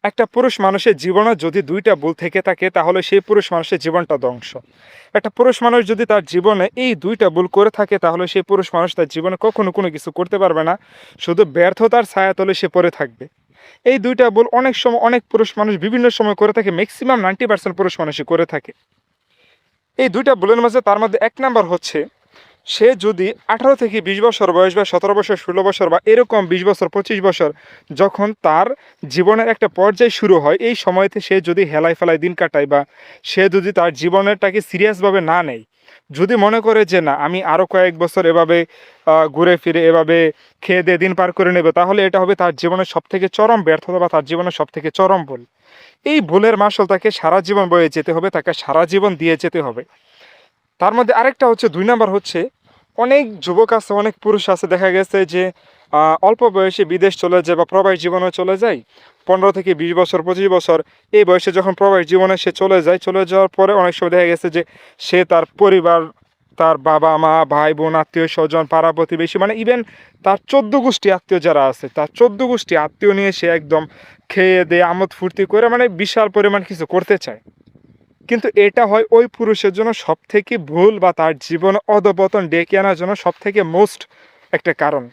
একটা পুরুষ মানুষের জীবনে যদি দুইটা ভুল থেকে থাকে তাহলে সেই পুরুষ মানুষের জীবনটা ধ্বংস। একটা পুরুষ মানুষ যদি তার জীবনে এই দুইটা ভুল করে থাকে তাহলে সেই পুরুষ মানুষ তার জীবনে কখনো কোনো কিছু করতে পারবে না, শুধু ব্যর্থতার ছায়াতলে সে পড়ে থাকবে। এই দুইটা ভুল অনেক সময় অনেক পুরুষ মানুষ বিভিন্ন সময় করে থাকে, ম্যাক্সিমাম 90% পুরুষ মানুষই করে থাকে। এই দুইটা ভুলের মাঝে তার মধ্যে এক নাম্বার হচ্ছে, সে যদি 18 থেকে 20 বছর বয়স বা 17 বছর 16 বছর বা এরকম 20 বছর 25 বছর যখন তার জীবনের একটা পর্যায় শুরু হয়, এই সময়তে সে যদি হেলায় ফেলায় দিন কাটায় বা সে যদি তার জীবনেরটাকে সিরিয়াসভাবে না নেয়, যদি মনে করে যে না আমি আরও কয়েক বছর এভাবে ঘুরে ফিরে এভাবে খেয়ে দিয়ে দিন পার করে নেবে, তাহলে এটা হবে তার জীবনের সবথেকে চরম ব্যর্থতা বা তার জীবনের সবথেকে চরম ভুল। এই ভুলের মাসুল তাকে সারা জীবন বয়ে যেতে হবে, তাকে সারা জীবন দিয়ে যেতে হবে। তার মধ্যে আরেকটা হচ্ছে 2 নাম্বার হচ্ছে, অনেক যুবক আছে, অনেক পুরুষ আছে, দেখা গেছে যে অল্প বয়সে বিদেশ চলে যায় বা প্রবাস জীবনে চলে যায়। 15 থেকে 20 বছর 25 বছর এই বয়সে যখন প্রবাস জীবনে সে চলে যায়, চলে যাওয়ার পরে অনেক সময় দেখা গেছে যে সে তার পরিবার, তার বাবা মা ভাই বোন আত্মীয় স্বজন পাড়া প্রতিবেশী মানে ইভেন তার 14 গোষ্ঠী আত্মীয় যারা আছে, তার 14 গোষ্ঠী আত্মীয় নিয়ে সে একদম খেয়ে দিয়ে আমোদ ফুর্তি করে মানে বিশাল পরিমাণ কিছু করতে চায়। কিন্তু এটা হয় ওই পুরুষের জন্য সবথেকে ভুল বা তার জীবনে অধঃপতন ডেকে আনার জন্য সবথেকে মোস্ট একটা কারণ।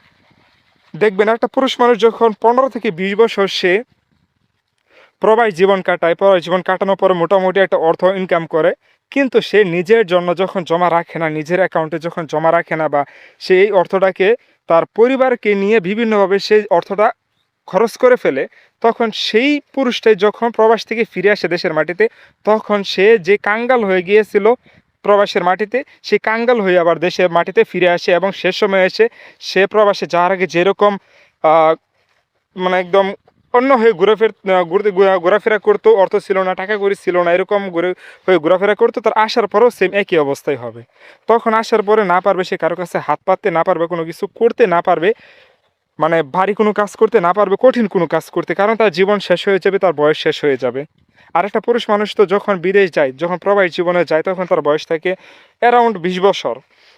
দেখবেন একটা পুরুষ মানুষ যখন 15 থেকে 20 বছর সে প্রবাস জীবন কাটায়, প্রবাস জীবন কাটানোর পরে মোটামুটি একটা অর্থ ইনকাম করে, কিন্তু সে নিজের জন্য যখন জমা রাখে না, নিজের অ্যাকাউন্টে যখন জমা রাখে না বা সে এই অর্থটাকে তার পরিবারকে নিয়ে বিভিন্নভাবে সেই অর্থটা খরচ করে ফেলে, তখন সেই পুরুষটাই যখন প্রবাস থেকে ফিরে আসে দেশের মাটিতে, তখন সে যে কাঙ্গাল হয়ে গিয়েছিল প্রবাসের মাটিতে, সেই কাঙ্গাল হয়ে আবার দেশের মাটিতে ফিরে আসে এবং শেষ সময় এসে সে প্রবাসে যাওয়ার আগে যেরকম মানে একদম অন্য হয়ে ঘোরাফেরা করতো, অর্থ ছিল না, টাকা কড়ি ছিল না, এরকম হয়ে ঘোরাফেরা করতো, তার আসার পরেও সেম একই অবস্থায় হবে। তখন আসার পরে না পারবে সে কারো কাছে হাত পাততে, না পারবে কোনো কিছু করতে, না পারবে মানে ভারী কোনো কাজ করতে, না পারবে কঠিন কোনো কাজ করতে, কারণ তার জীবন শেষ হয়ে যাবে, তার বয়স শেষ হয়ে যাবে। আর একটা পুরুষ মানুষ তো যখন বিদেশ যায়, যখন প্রবাসী জীবনে যায়, তখন তার বয়স থাকে অ্যারাউন্ড 20 বছর,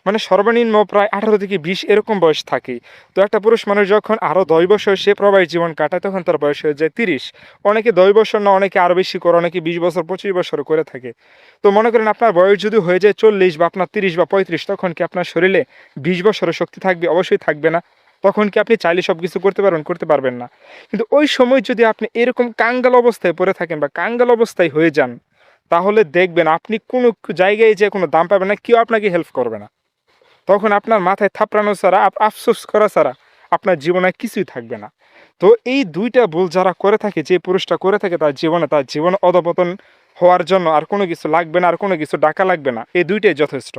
মানে সর্বনিম্ন প্রায় 18 থেকে 20 এরকম বয়স থাকে। তো একটা পুরুষ মানুষ যখন আরও 10 বছর সে প্রবাসী জীবন কাটায়, তখন তার বয়স হয়ে যায় 30। অনেকে 10 বছর না, অনেকে আরও বেশি করে, অনেকে 20 বছর 25 বছর করে থাকে। তো মনে করেন আপনার বয়স যদি হয়ে যায় 40 বা আপনার 30 বা 35, তখন কি আপনার শরীরে 20 বছরের শক্তি থাকবে? অবশ্যই থাকবে না। তখন কি আপনি চাইলে সব কিছু করতে পারবেন? করতে পারবেন না। কিন্তু ওই সময় যদি আপনি এরকম কাঙ্গাল অবস্থায় পড়ে থাকেন বা কাঙ্গাল অবস্থায় হয়ে যান, তাহলে দেখবেন আপনি কোনো জায়গায় যেয়ে কোনো দাম পাবেন না, কেউ আপনাকে হেল্প করবে না। তখন আপনার মাথায় থাপড়ানো ছাড়া, আফসোস করা ছাড়া আপনার জীবনে কিছুই থাকবে না। তো এই 2টা ভুল যারা করে থাকে, যে পুরুষটা করে থাকে, তার জীবনে অধঃপতন হওয়ার জন্য আর কোনো কিছু লাগবে না, আর কোনো কিছু ডাকা লাগবে না। এই 2টাই যথেষ্ট।